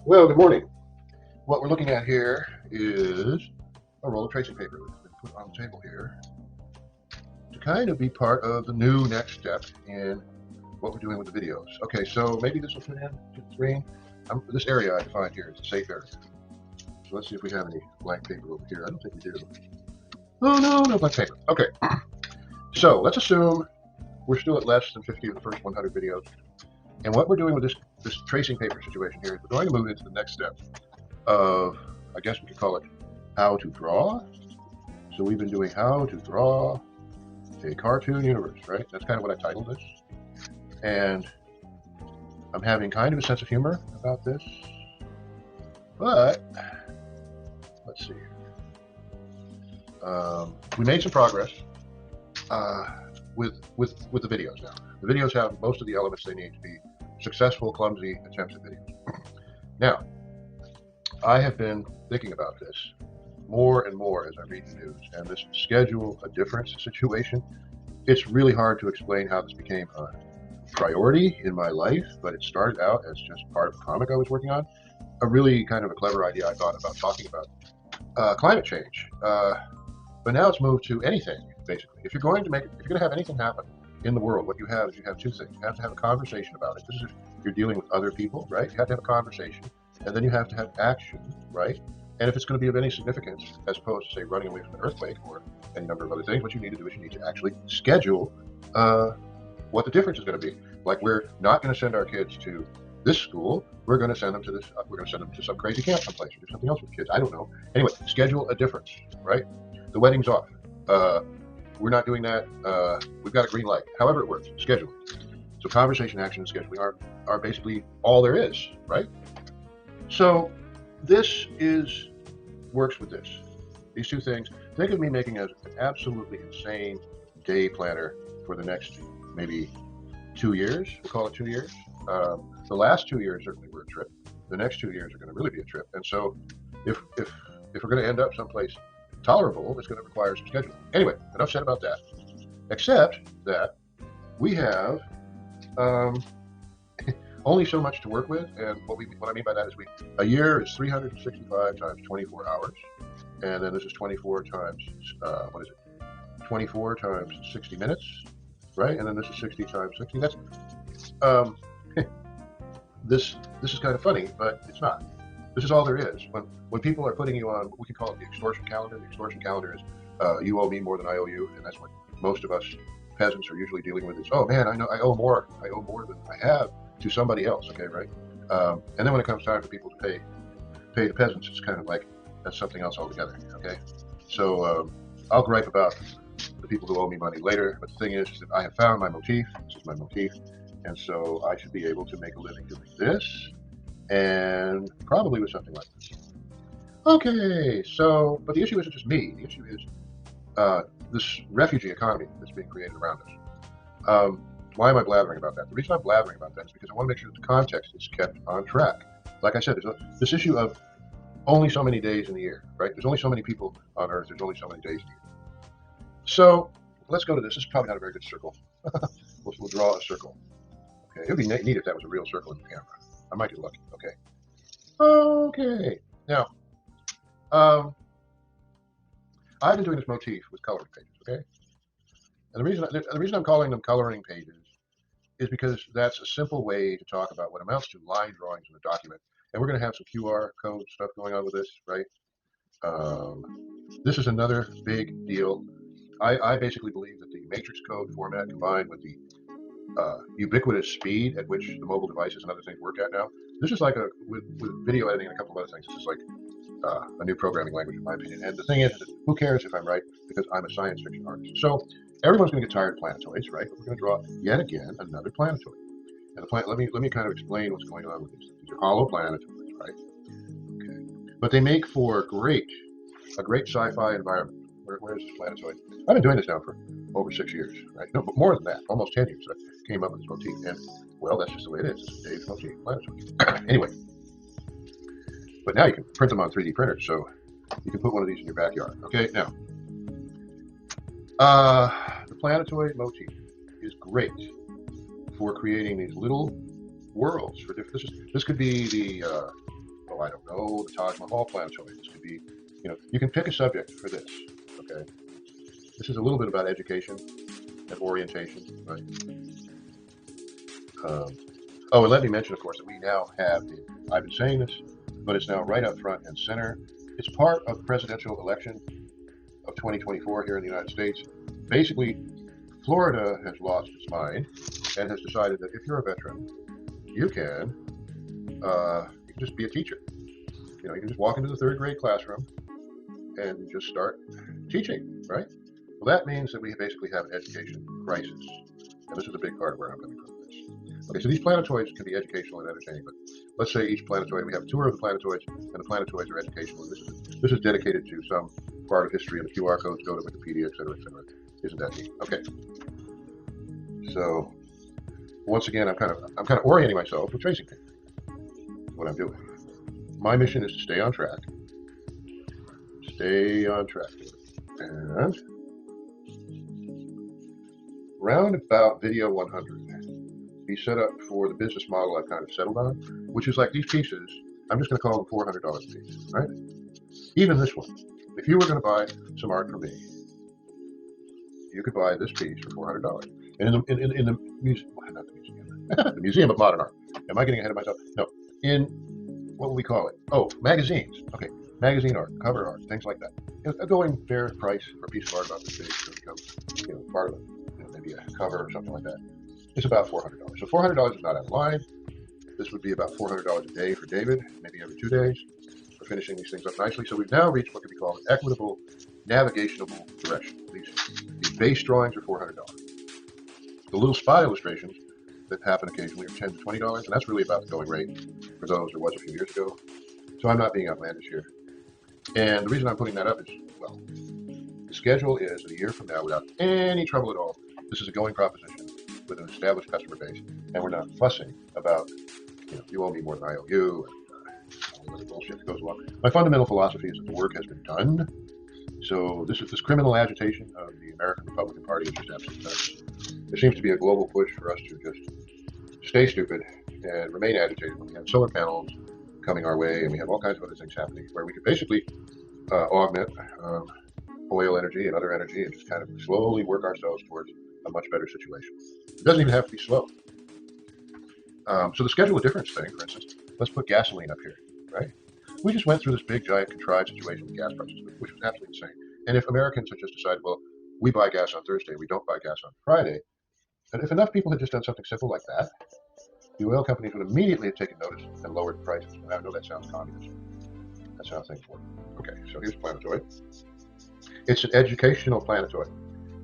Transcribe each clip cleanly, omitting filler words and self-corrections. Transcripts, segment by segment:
Well, good morning. What we're looking at here is a roll of tracing paper that's been put on the table here to kind of be part of the new next step in what we're doing with the videos. Okay, so maybe this will fit into the screen. This area I defined here is a safe area. So let's see if we have any blank paper over here. I don't think we do. Oh, no blank paper. Okay, so let's assume we're still at less than 50 of the first 100 videos. And what we're doing with this tracing paper situation here is we're going to move into the next step of, I guess we could call it how to draw. So we've been doing how to draw a cartoon universe, right? That's kind of what I titled this. And I'm having kind of a sense of humor about this. But let's see. We made some progress with the videos now. The videos have most of the elements they need to be successful, clumsy attempts at videos. Now, I have been thinking about this more and more as I read the news, and this schedule a difference situation. It's really hard to explain how this became a priority in my life, but it started out as just part of a comic I was working on. A really kind of a clever idea I thought about talking about climate change. But now it's moved to anything, basically. If you're going to have anything happen in the world, what you have is you have two things. You have to have a conversation about it. This is if you're dealing with other people, right? You have to have a conversation, and then you have to have action, right? And if it's going to be of any significance, as opposed to, say, running away from an earthquake or any number of other things, what you need to do is you need to actually schedule what the difference is going to be. Like, we're not going to send our kids to this school. We're going to send them to this. We're going to send them to some crazy camp someplace or do something else with kids. I don't know. Anyway, schedule a difference, right? The wedding's off. We're not doing that. We've got a green light. However it works, schedule. So conversation, action, and scheduling are basically all there is, right? So this works with this. These two things. Think of me making an absolutely insane day planner for the next maybe 2 years. We'll call it 2 years. The last 2 years certainly were a trip. The next 2 years are going to really be a trip. And so if we're going to end up someplace tolerable, it's going to require some scheduling. Anyway, enough said about that. Except that we have only so much to work with, and what I mean by that is a year is 365 times 24 hours, and then this is 24 times 24 times 60 minutes, right? And then this is 60 times 60. That's this is kind of funny, but it's not. This is all there is. When people are putting you on, we can call it the extortion calendar. The extortion calendar is you owe me more than I owe you, and that's what most of us peasants are usually dealing with. Is, oh man, I know I owe more than I have to somebody else. Okay, right? And then when it comes time for people to pay the peasants, it's kind of like that's something else altogether. Okay, so I'll gripe about the people who owe me money later. But the thing is that I have found my motif. This is my motif, and so I should be able to make a living doing this. And probably with something like this. Okay, so, but the issue isn't just me. The issue is this refugee economy that's being created around us. Why am I blathering about that? The reason I'm blathering about that is because I want to make sure that the context is kept on track. Like I said, there's this issue of only so many days in the year, right? There's only so many people on Earth. There's only so many days in the year. So let's go to this. This is probably not a very good circle. We'll draw a circle. Okay, it would be neat if that was a real circle in the camera. I might get lucky. Okay. Now, I've been doing this motif with coloring pages. Okay, and the reason I'm calling them coloring pages is because that's a simple way to talk about what amounts to line drawings in a document. And we're going to have some QR code stuff going on with this, right? This is another big deal. I basically believe that the matrix code format combined with the ubiquitous speed at which the mobile devices and other things work at now. This is like with video editing and a couple of other things. This is like a new programming language, in my opinion. And the thing is, who cares if I'm right? Because I'm a science fiction artist. So everyone's going to get tired of planetoids, right? But we're going to draw yet again another planetoid. And let me kind of explain what's going on with these. These are hollow planetoids, right? Okay. But they make for a great sci-fi environment. Where is this planetoid? I've been doing this now for over 6 years, right? No, but more than that, almost 10 years. I came up with this motif, and well, that's just the way it is. This is Dave's motif, planetoid. Anyway, but now you can print them on 3D printers, so you can put one of these in your backyard. Okay, now the planetoid motif is great for creating these little worlds for different. This could be the oh, I don't know, the Taj Mahal planetoid. This could be, you can pick a subject for this. Okay, this is a little bit about education and orientation, right? Um, oh, and let me mention, of course, that we now have. I've been saying this, but it's now right up front and center. It's part of the presidential election of 2024 here in the United States. Basically, Florida has lost its mind and has decided that if you're a veteran, you can just be a teacher. You can just walk into the third grade classroom and just start teaching, right? Well, that means that we basically have an education crisis. And this is a big part of where I'm coming from with this. Okay, so these planetoids can be educational and entertaining, but let's say each planetoid, we have a tour of the planetoids, and the planetoids are educational. And this is dedicated to some part of history, and the QR codes go to Wikipedia, et cetera, et cetera. Isn't that neat? Okay. So once again, I'm kind of orienting myself with tracing paper. That's what I'm doing. My mission is to stay on track. Stay on track. And round about video 100, be set up for the business model I've kind of settled on, which is like these pieces. I'm just going to call them $400 a piece, right? Even this one. If you were going to buy some art from me, you could buy this piece for $400. And in the museum, not the museum, the Museum of Modern Art. Am I getting ahead of myself? No. In, what will we call it? Oh, magazines. Okay, magazine art, cover art, things like that. A going fair price for a piece of art about this big to become, part of it, maybe a cover or something like that. It's about $400. So $400 is not out of line. This would be about $400 a day for David, maybe every 2 days, for finishing these things up nicely. So we've now reached what could be called an equitable navigational direction. These base drawings are $400. The little spot illustrations that happen occasionally are $10 to $20, and that's really about the going rate for those there was a few years ago. So I'm not being outlandish here. And the reason I'm putting that up is, well, the schedule is a year from now without any trouble at all. This is a going proposition with an established customer base, and we're not fussing about, you owe me more than I owe you, and all the other bullshit that goes along. My fundamental philosophy is that the work has been done. So this criminal agitation of the American Republican Party is just absolutely nuts. There seems to be a global push for us to just stay stupid and remain agitated when we have solar panels coming our way, and we have all kinds of other things happening where we could basically augment oil energy and other energy and just kind of slowly work ourselves towards a much better situation. It doesn't even have to be slow. So the schedule of difference thing, for instance, let's put gasoline up here, right? We just went through this big, giant, contrived situation with gas prices, which was absolutely insane. And if Americans had just decided, well, we buy gas on Thursday, we don't buy gas on Friday, and if enough people had just done something simple like that, the oil companies would immediately have taken notice and lowered the prices. And I know that sounds communist. That's how things work. Okay, so here's planetoid. It's an educational planetoid,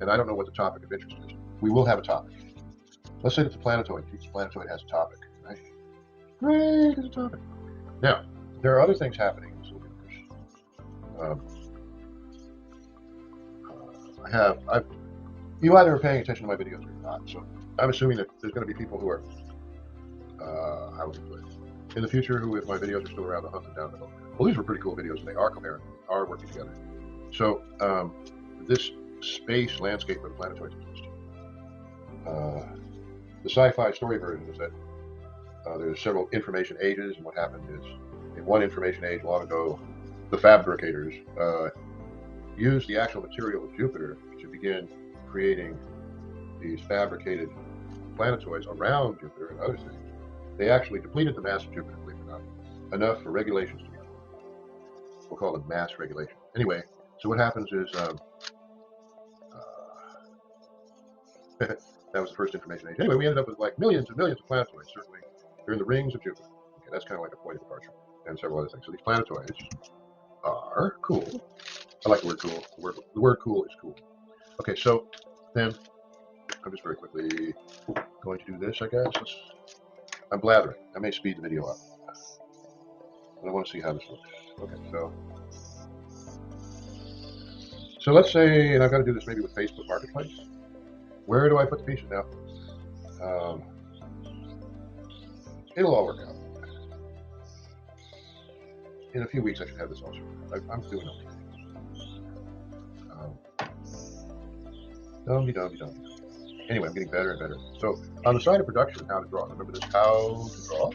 and I don't know what the topic of interest is. We will have a topic. Let's say that the planetoid, each planetoid has a topic, right? Great, it's a topic. Now, there are other things happening in this universe. You either are paying attention to my videos or not. So I'm assuming that there's going to be people who are, how would you put it, in the future who, if my videos are still around, they'll hunt them down and go, well, these were pretty cool videos, and they are coherent, are working together. So this space landscape where the planetoids exist, the sci-fi story version is that there's several information ages, and what happened is, in one information age long ago, the fabricators used the actual material of Jupiter to begin creating these fabricated planetoids around Jupiter and other things. They actually depleted the mass of Jupiter, believe it or not, enough for regulations to be formed. We'll call them mass regulation. Anyway, so what happens is, that was the first information age. Anyway, we ended up with like millions and millions of planetoids. Certainly, they're in the rings of Jupiter. Okay, that's kind of like a point of departure, and several other things. So these planetoids are cool. I like the word cool. The word cool is cool. Okay, so then I'm just very quickly going to do this, I guess. I'm blathering. I may speed the video up. But I want to see how this looks. Okay, so let's say, and I've got to do this maybe with Facebook Marketplace. Where do I put the pieces now? It'll all work out. In a few weeks, I should have this all sorted. I'm doing okay. Dumby. Anyway, I'm getting better and better. So on the side of production, how to draw. Remember this, how to draw?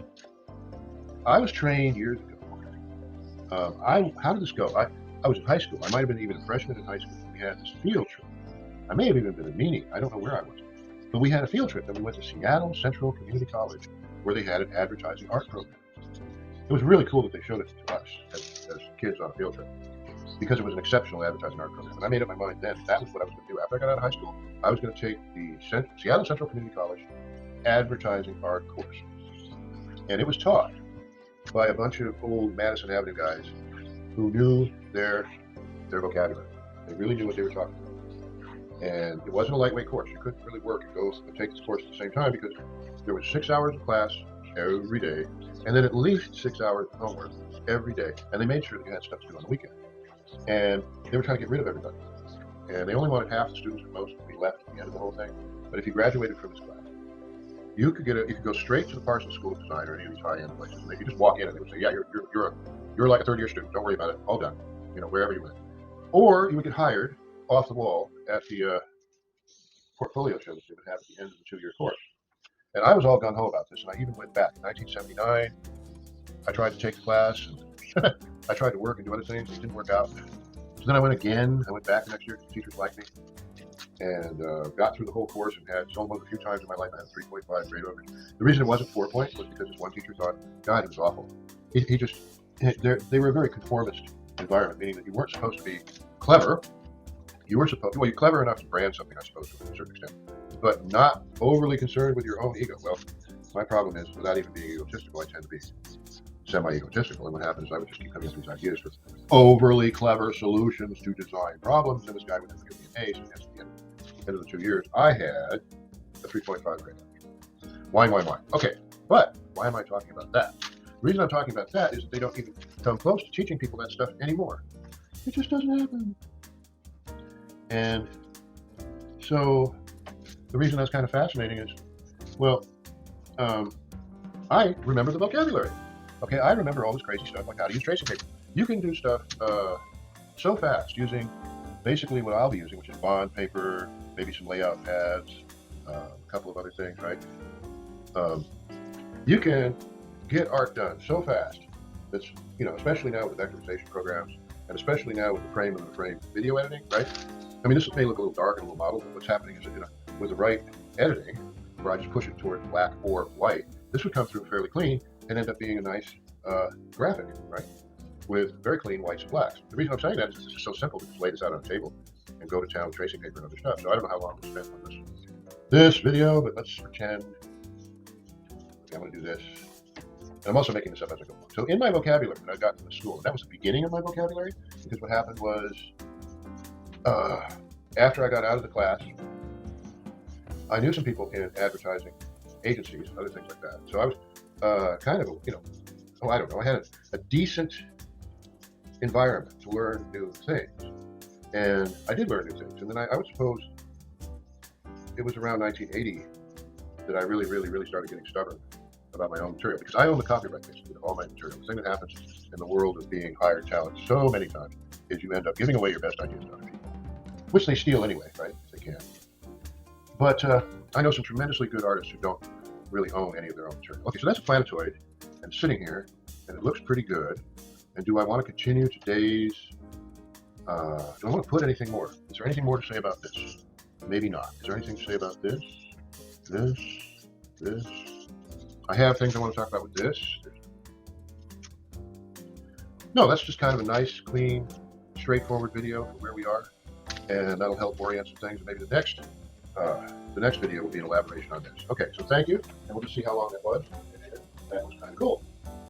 I was trained years ago. How did this go? I was in high school. I might have been even a freshman in high school. We had this field trip. I may have even been a meanie. I don't know where I was. But we had a field trip, and we went to Seattle Central Community College, where they had an advertising art program. It was really cool that they showed it to us as kids on a field trip, because it was an exceptional advertising art program. And I made up my mind then that was what I was going to do. After I got out of high school, I was going to take the Seattle Central Community College advertising art course. And it was taught by a bunch of old Madison Avenue guys who knew their vocabulary. They really knew what they were talking about. And it wasn't a lightweight course. You couldn't really work and go and take this course at the same time, because there was 6 hours of class every day, and then at least 6 hours of homework every day. And they made sure that you had stuff to do on the weekend. And they were trying to get rid of everybody. And they only wanted half the students at most to be left at the end of the whole thing. But if you graduated from this class, you could go straight to the Parsons School of Design or any of these high-end places, and they could just walk in and they would say, yeah, you're like a third-year student. Don't worry about it. All done. Wherever you went. Or you would get hired off the wall at the portfolio show that they would have at the end of the 2-year course. And I was all gung-ho about this, and I even went back. In 1979, I tried to take the class, and I tried to work and do other things, and it didn't work out. So then I went again. I went back the next year because the teachers liked me, and got through the whole course and had almost a few times in my life I had 3.5 grade over. The reason it wasn't 4 point was because this one teacher thought, God, it was awful. They were a very conformist environment, meaning that you weren't supposed to be clever. You were supposed, well, you're clever enough to brand something, I suppose, to a certain extent, but not overly concerned with your own ego. Well, my problem is, without even being egotistical, I tend to be semi-egotistical, and what happens is I would just keep coming up with these ideas with overly clever solutions to design problems, and this guy would never give me an ace, and at the end of the 2 years, I had a 3.5 grade. Why? Okay, but why am I talking about that? The reason I'm talking about that is that they don't even come close to teaching people that stuff anymore. It just doesn't happen. And so the reason that's kind of fascinating is, well, I remember the vocabulary. Okay, I remember all this crazy stuff, like how to use tracing paper. You can do stuff so fast using basically what I'll be using, which is bond paper, maybe some layout pads, a couple of other things, right? You can get art done so fast. That's, especially now with vectorization programs, and especially now with the frame video editing, right? I mean, this may look a little dark and a little mottled, but what's happening is that, with the right editing, where I just push it toward black or white, this would come through fairly clean and end up being a nice graphic, right? With very clean whites and blacks. The reason I'm saying that is this is so simple to just lay this out on a table and go to town with tracing paper and other stuff. So I don't know how long we spent on this video, but let's pretend. Okay, I'm going to do this. And I'm also making this up as I go along. So in my vocabulary, when I got to the school, and that was the beginning of my vocabulary, because what happened was, after I got out of the class, I knew some people in advertising agencies, other things like that. So I was kind of, I don't know, I had a decent environment to learn new things. And I did learn new things. And then I would suppose it was around 1980 that I really started getting stubborn about my own material, because I own the copyright basically of all my material. The thing that happens in the world of being hired talent so many times is you end up giving away your best ideas to other people, which they steal anyway, right? If they can. But I know some tremendously good artists who don't really own any of their own material. Okay, so that's a planetoid, and sitting here, and it looks pretty good. And do I want to continue today's, do I want to put anything more? Is there anything more to say about this? Maybe not. Is there anything to say about this? This? I have things I want to talk about with this. No, that's just kind of a nice, clean, straightforward video for where we are. And that'll help orient some things. And maybe the next video will be an elaboration on this. Okay, so thank you. And we'll just see how long that was. That was kind of cool.